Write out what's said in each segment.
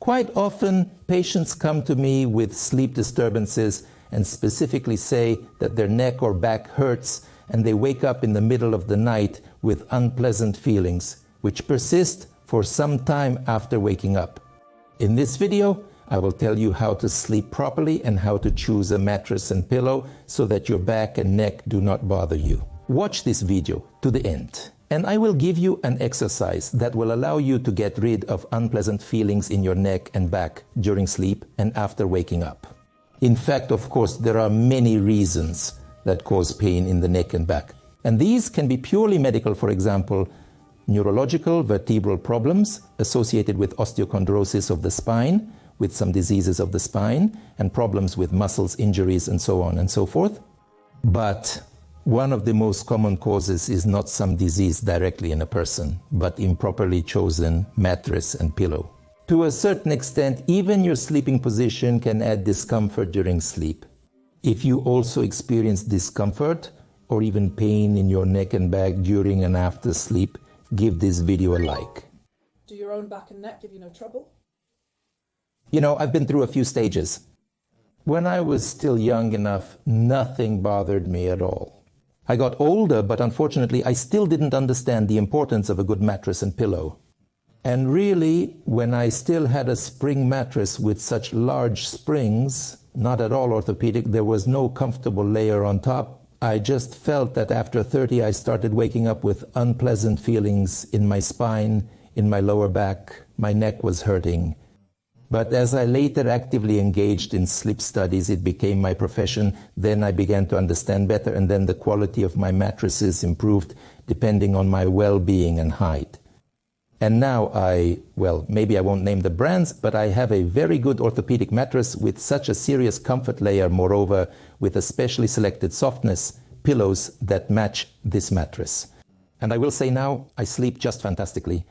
Quite often, patients come to me with sleep disturbances and specifically say that their neck or back hurts and they wake up in the middle of the night with unpleasant feelings, which persist for some time after waking up. In this video, I will tell you how to sleep properly and how to choose a mattress and pillow so that your back and neck do not bother you. Watch this video to the end, and I will give you an exercise that will allow you to get rid of unpleasant feelings in your neck and back during sleep and after waking up. In fact, of course, there are many reasons that cause pain in the neck and back. And these can be purely medical, for example, neurological, vertebral problems associated with osteochondrosis of the spine, with some diseases of the spine, and problems with muscles, injuries, and so on and so forth. But one of the most common causes is not some disease directly in a person, but improperly chosen mattress and pillow. To a certain extent, even your sleeping position can add discomfort during sleep. If you also experience discomfort or even pain in your neck and back during and after sleep, give this video a like. Do your own back and neck give you no trouble? You know, I've been through a few stages. When I was still young enough, nothing bothered me at all. I got older, but unfortunately, I still didn't understand the importance of a good mattress and pillow. And really, when I still had a spring mattress with such large springs, not at all orthopedic, there was no comfortable layer on top. I just felt that after 30, I started waking up with unpleasant feelings in my spine, in my lower back. My neck was hurting. But as I later actively engaged in sleep studies, it became my profession. Then I began to understand better, and then the quality of my mattresses improved depending on my well-being and height. And now maybe I won't name the brands, but I have a very good orthopedic mattress with such a serious comfort layer, moreover, with a specially selected softness, pillows that match this mattress. And I will say now, I sleep just fantastically.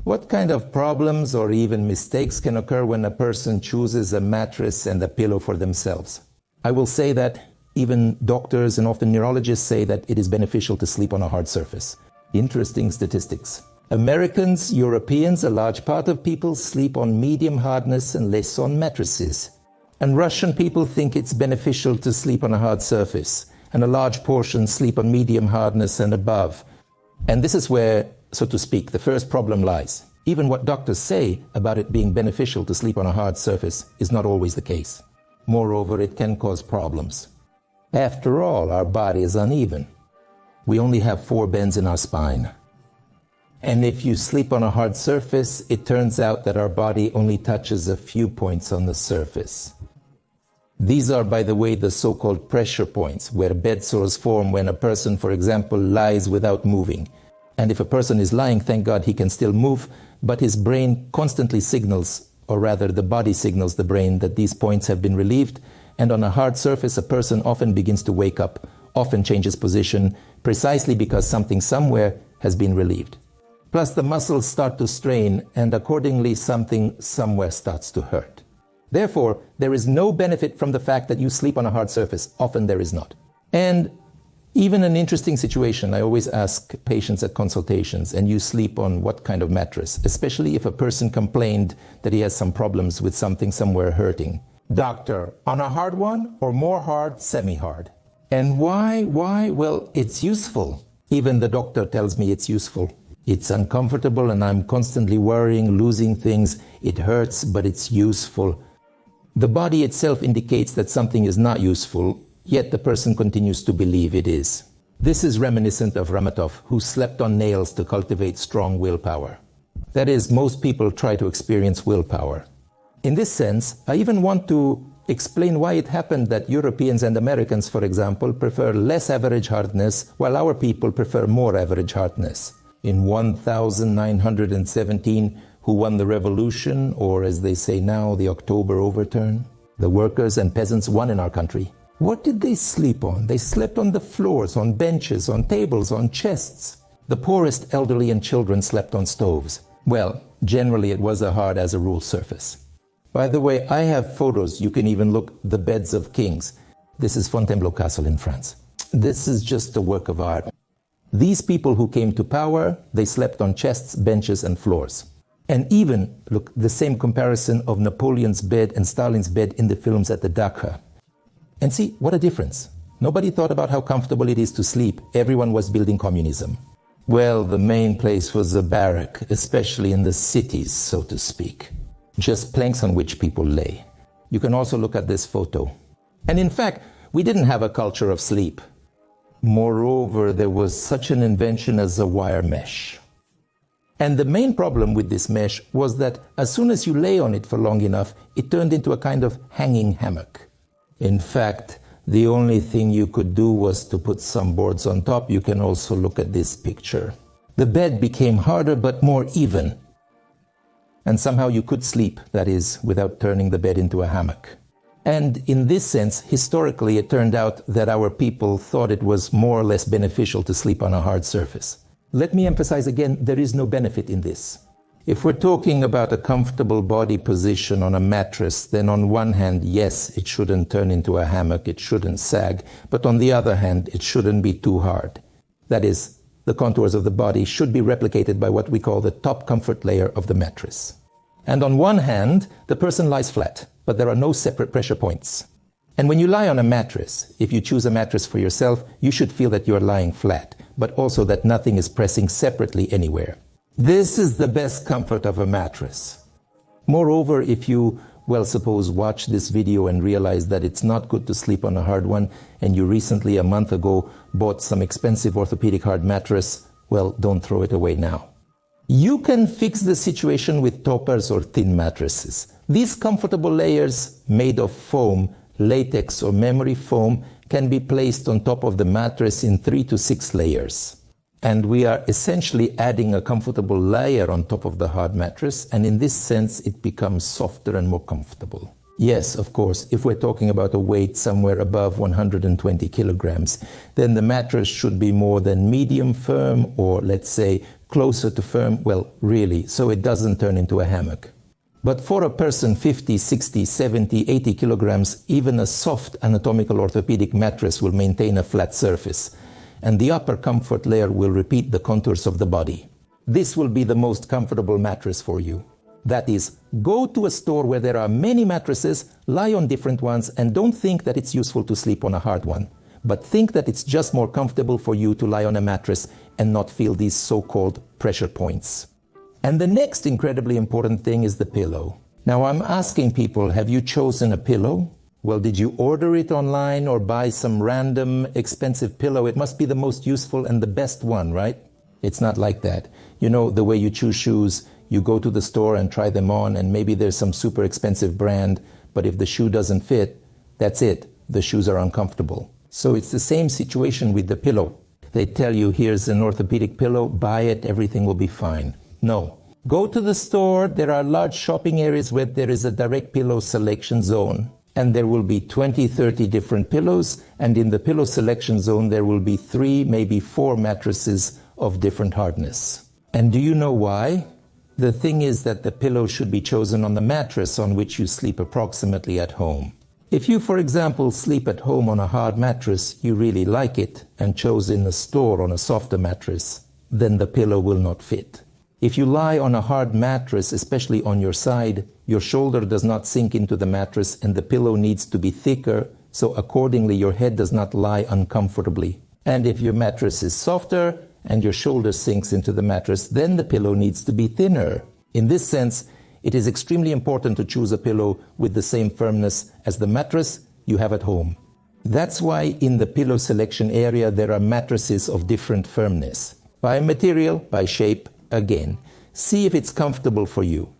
What kind of problems or even mistakes can occur when a person chooses a mattress and a pillow for themselves? I will say that even doctors and often neurologists say that it is beneficial to sleep on a hard surface. Interesting statistics. Americans, Europeans, a large part of people sleep on medium hardness and less on mattresses. And Russian people think it's beneficial to sleep on a hard surface, and a large portion sleep on medium hardness and above. And this is where, so to speak, the first problem lies. Even what doctors say about it being beneficial to sleep on a hard surface is not always the case. Moreover, it can cause problems. After all, our body is uneven. We only have 4 bends in our spine. And if you sleep on a hard surface, it turns out that our body only touches a few points on the surface. These are, by the way, the so-called pressure points, where bed sores form when a person, for example, lies without moving. And if a person is lying, thank God he can still move, but his brain constantly signals, or rather the body signals the brain, that these points have been relieved. And on a hard surface, a person often begins to wake up, often changes position, precisely because something somewhere has been relieved. Plus, the muscles start to strain, and accordingly, something somewhere starts to hurt. Therefore, there is no benefit from the fact that you sleep on a hard surface. Often there is not. And even an interesting situation, I always ask patients at consultations, and you sleep on what kind of mattress? Especially if a person complained that he has some problems with something somewhere hurting. Doctor, on a hard one or more hard, semi-hard? And why? Well, it's useful. Even the doctor tells me it's useful. It's uncomfortable and I'm constantly worrying, losing things. It hurts, but it's useful. The body itself indicates that something is not useful, yet the person continues to believe it is. This is reminiscent of Ramatov, who slept on nails to cultivate strong willpower. That is, most people try to experience willpower. In this sense, I even want to explain why it happened that Europeans and Americans, for example, prefer less average hardness, while our people prefer more average hardness. In 1917, who won the revolution, or as they say now, the October overturn? The workers and peasants won in our country. What did they sleep on? They slept on the floors, on benches, on tables, on chests. The poorest elderly and children slept on stoves. Well, generally it was a hard as a rule surface. By the way, I have photos. You can even look the beds of kings. This is Fontainebleau Castle in France. This is just a work of art. These people who came to power, they slept on chests, benches, and floors. And even, look, the same comparison of Napoleon's bed and Stalin's bed in the films at the Dachau. And see, what a difference. Nobody thought about how comfortable it is to sleep. Everyone was building communism. Well, the main place was a barrack, especially in the cities, so to speak. Just planks on which people lay. You can also look at this photo. And in fact, we didn't have a culture of sleep. Moreover, there was such an invention as a wire mesh. And the main problem with this mesh was that as soon as you lay on it for long enough, it turned into a kind of hanging hammock. In fact, the only thing you could do was to put some boards on top. You can also look at this picture. The bed became harder but more even. And somehow you could sleep, that is, without turning the bed into a hammock. And in this sense, historically, it turned out that our people thought it was more or less beneficial to sleep on a hard surface. Let me emphasize again, there is no benefit in this. If we're talking about a comfortable body position on a mattress, then on one hand, yes, it shouldn't turn into a hammock, it shouldn't sag, but on the other hand, it shouldn't be too hard. That is, the contours of the body should be replicated by what we call the top comfort layer of the mattress. And on one hand, the person lies flat, but there are no separate pressure points. And when you lie on a mattress, if you choose a mattress for yourself, you should feel that you are lying flat, but also that nothing is pressing separately anywhere. This is the best comfort of a mattress. Moreover, if you, well, suppose watch this video and realize that it's not good to sleep on a hard one, and you recently, a month ago, bought some expensive orthopedic hard mattress, well, don't throw it away now. You can fix the situation with toppers or thin mattresses. These comfortable layers made of foam, latex or memory foam can be placed on top of the mattress in 3 to 6 layers. And we are essentially adding a comfortable layer on top of the hard mattress, and in this sense it becomes softer and more comfortable. Yes, of course, if we're talking about a weight somewhere above 120 kilograms, then the mattress should be more than medium firm, or let's say closer to firm, well, really, so it doesn't turn into a hammock. But for a person 50, 60, 70, 80 kilograms, even a soft anatomical orthopedic mattress will maintain a flat surface, and the upper comfort layer will repeat the contours of the body. This will be the most comfortable mattress for you. That is, go to a store where there are many mattresses, lie on different ones, and don't think that it's useful to sleep on a hard one, but think that it's just more comfortable for you to lie on a mattress and not feel these so-called pressure points. And the next incredibly important thing is the pillow. Now I'm asking people, have you chosen a pillow? Well, did you order it online or buy some random expensive pillow? It must be the most useful and the best one, right? It's not like that. You know, the way you choose shoes, you go to the store and try them on, and maybe there's some super expensive brand, but if the shoe doesn't fit, that's it. The shoes are uncomfortable. So it's the same situation with the pillow. They tell you, here's an orthopedic pillow, buy it, everything will be fine. No. Go to the store. There are large shopping areas where there is a direct pillow selection zone. And there will be 20, 30 different pillows. And in the pillow selection zone, there will be 3, maybe 4 mattresses of different hardness. And do you know why? The thing is that the pillow should be chosen on the mattress on which you sleep approximately at home. If you, for example, sleep at home on a hard mattress, you really like it, and chose in a store on a softer mattress, then the pillow will not fit. If you lie on a hard mattress, especially on your side, your shoulder does not sink into the mattress and the pillow needs to be thicker, so accordingly your head does not lie uncomfortably. And if your mattress is softer and your shoulder sinks into the mattress, then the pillow needs to be thinner. In this sense, it is extremely important to choose a pillow with the same firmness as the mattress you have at home. That's why in the pillow selection area there are mattresses of different firmness. By material, by shape, again. See if it's comfortable for you.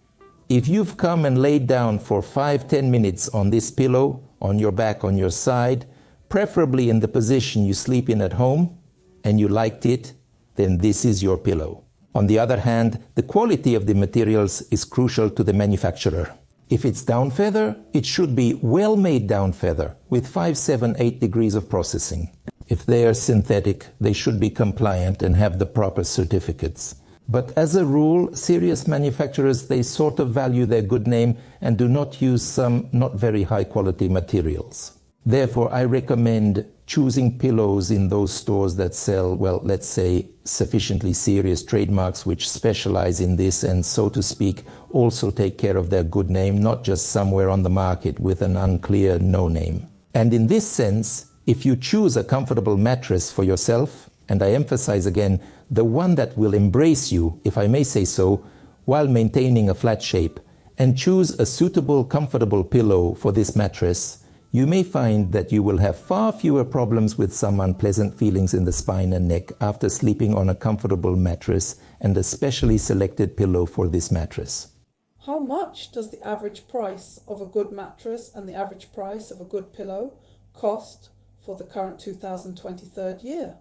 If you've come and laid down for 5-10 minutes on this pillow, on your back, on your side, preferably in the position you sleep in at home, and you liked it, then this is your pillow. On the other hand, the quality of the materials is crucial to the manufacturer. If it's down feather, it should be well-made down feather with 5, 7, 8 degrees of processing. If they are synthetic, they should be compliant and have the proper certificates. But as a rule, serious manufacturers, they sort of value their good name and do not use some not very high quality materials. Therefore, I recommend choosing pillows in those stores that sell, well, let's say, sufficiently serious trademarks which specialize in this and, so to speak, also take care of their good name, not just somewhere on the market with an unclear no name. And in this sense, if you choose a comfortable mattress for yourself, and I emphasize again, the one that will embrace you, if I may say so, while maintaining a flat shape, and choose a suitable, comfortable pillow for this mattress, you may find that you will have far fewer problems with some unpleasant feelings in the spine and neck after sleeping on a comfortable mattress and a specially selected pillow for this mattress. How much does the average price of a good mattress and the average price of a good pillow cost for the current 2023 year?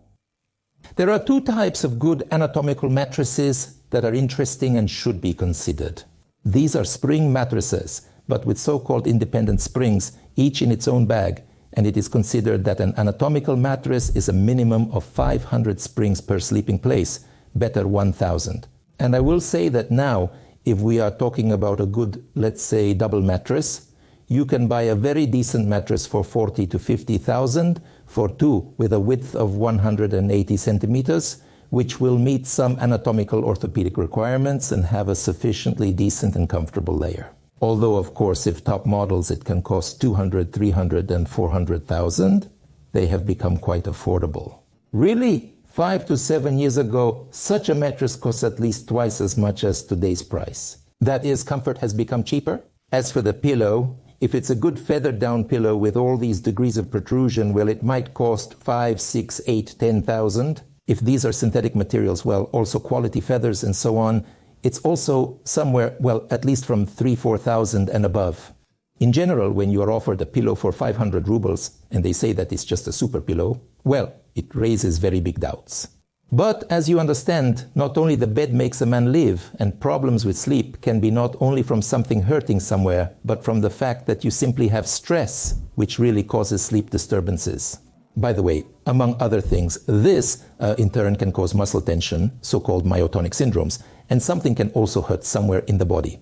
There are two types of good anatomical mattresses that are interesting and should be considered. These are spring mattresses, but with so-called independent springs, each in its own bag, and it is considered that an anatomical mattress is a minimum of 500 springs per sleeping place, better 1,000. And I will say that now, if we are talking about a good, let's say, double mattress, you can buy a very decent mattress for 40 to 50,000 for two with a width of 180 centimeters, which will meet some anatomical orthopedic requirements and have a sufficiently decent and comfortable layer. Although, of course, if top models, it can cost 200, 300, and 400,000, they have become quite affordable. Really, 5 to 7 years ago, such a mattress cost at least twice as much as today's price. That is, comfort has become cheaper. As for the pillow, if it's a good feathered down pillow with all these degrees of protrusion, well, it might cost 5, 6, 8, 10,000. If these are synthetic materials, well, also quality feathers and so on, it's also somewhere, well, at least from 3,000, 4,000 and above. In general, when you are offered a pillow for 500 rubles and they say that it's just a super pillow, well, it raises very big doubts. But as you understand, not only the bed makes a man live, and problems with sleep can be not only from something hurting somewhere, but from the fact that you simply have stress, which really causes sleep disturbances. By the way, among other things, this in turn can cause muscle tension, so-called myotonic syndromes, and something can also hurt somewhere in the body.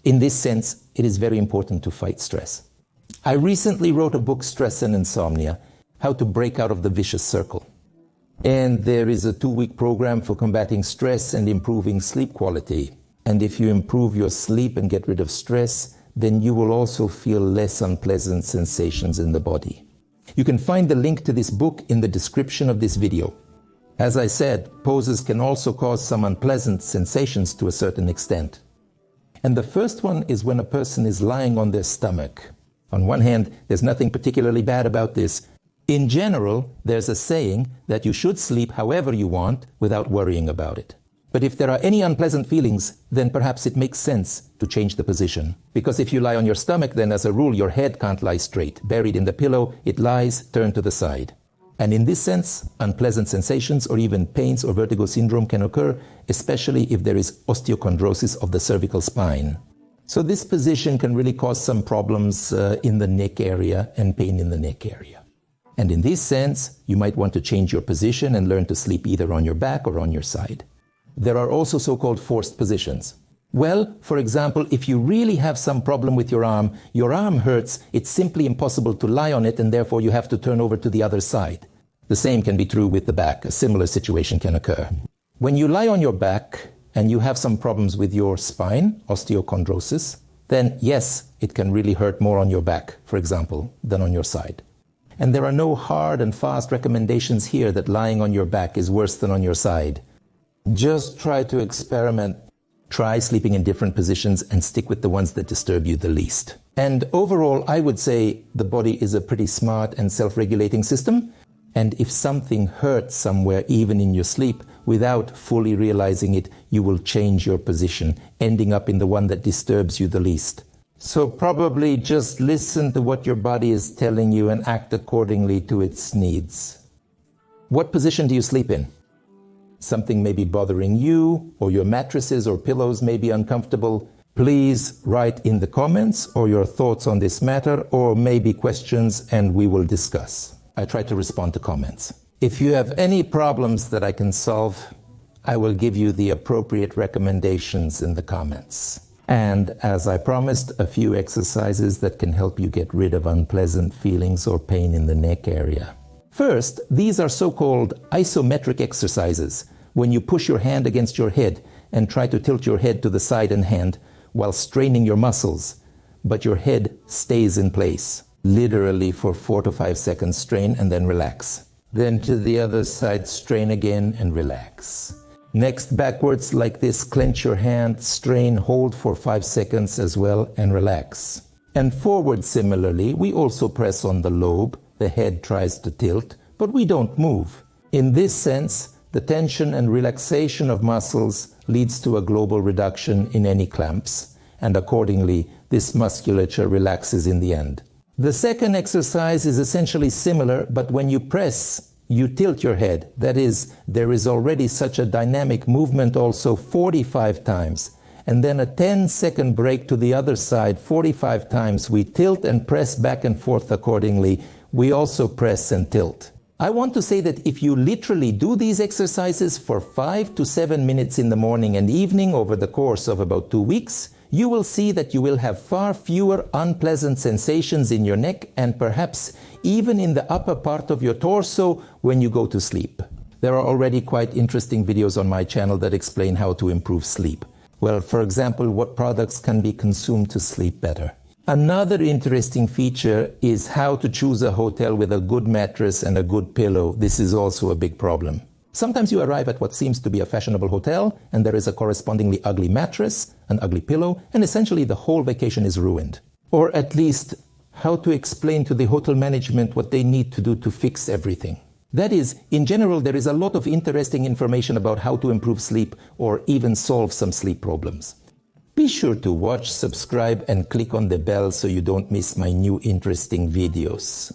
In this sense, it is very important to fight stress. I recently wrote a book, Stress and Insomnia, How to Break Out of the Vicious Circle. And there is a 2-week program for combating stress and improving sleep quality. And if you improve your sleep and get rid of stress, then you will also feel less unpleasant sensations in the body. You can find the link to this book in the description of this video. As I said, poses can also cause some unpleasant sensations to a certain extent. And the first one is when a person is lying on their stomach. On one hand, there's nothing particularly bad about this. In general, there's a saying that you should sleep however you want without worrying about it. But if there are any unpleasant feelings, then perhaps it makes sense to change the position. Because if you lie on your stomach, then as a rule, your head can't lie straight. Buried in the pillow, it lies turned to the side. And in this sense, unpleasant sensations or even pains or vertigo syndrome can occur, especially if there is osteochondrosis of the cervical spine. So this position can really cause some problems in the neck area and pain in the neck area. And in this sense, you might want to change your position and learn to sleep either on your back or on your side. There are also so-called forced positions. Well, for example, if you really have some problem with your arm hurts, it's simply impossible to lie on it and therefore you have to turn over to the other side. The same can be true with the back. A similar situation can occur. When you lie on your back and you have some problems with your spine, osteochondrosis, then yes, it can really hurt more on your back, for example, than on your side. And there are no hard and fast recommendations here that lying on your back is worse than on your side. Just try to experiment. Try sleeping in different positions and stick with the ones that disturb you the least. And overall, I would say the body is a pretty smart and self-regulating system. And if something hurts somewhere, even in your sleep, without fully realizing it, you will change your position, ending up in the one that disturbs you the least. So probably just listen to what your body is telling you and act accordingly to its needs. What position do you sleep in? Something may be bothering you, or your mattresses or pillows may be uncomfortable. Please write in the comments or your thoughts on this matter, or maybe questions, and we will discuss. I try to respond to comments. If you have any problems that I can solve, I will give you the appropriate recommendations in the comments. And as I promised, a few exercises that can help you get rid of unpleasant feelings or pain in the neck area. First, these are so-called isometric exercises, when you push your hand against your head and try to tilt your head to the side and hand while straining your muscles, but your head stays in place. Literally for 4 to 5 seconds, strain and then relax. Then to the other side, strain again and relax. Next, backwards like this, clench your hand, strain, hold for 5 seconds as well and relax. And forward similarly, we also press on the lobe, the head tries to tilt, but we don't move. In this sense, the tension and relaxation of muscles leads to a global reduction in any clamps, and accordingly, this musculature relaxes in the end. The second exercise is essentially similar, but when you press, you tilt your head. That is, there is already such a dynamic movement also 45 times. And then a 10-second break to the other side, 45 times. We tilt and press back and forth accordingly. We also press and tilt. I want to say that if you literally do these exercises for 5 to 7 minutes in the morning and evening over the course of about 2 weeks, you will see that you will have far fewer unpleasant sensations in your neck and perhaps even in the upper part of your torso when you go to sleep. There are already quite interesting videos on my channel that explain how to improve sleep. Well, for example, what products can be consumed to sleep better. Another interesting feature is how to choose a hotel with a good mattress and a good pillow. This is also a big problem. Sometimes you arrive at what seems to be a fashionable hotel and there is a correspondingly ugly mattress, an ugly pillow, and essentially the whole vacation is ruined. Or at least how to explain to the hotel management what they need to do to fix everything. That is, in general, there is a lot of interesting information about how to improve sleep or even solve some sleep problems. Be sure to watch, subscribe, and click on the bell so you don't miss my new interesting videos.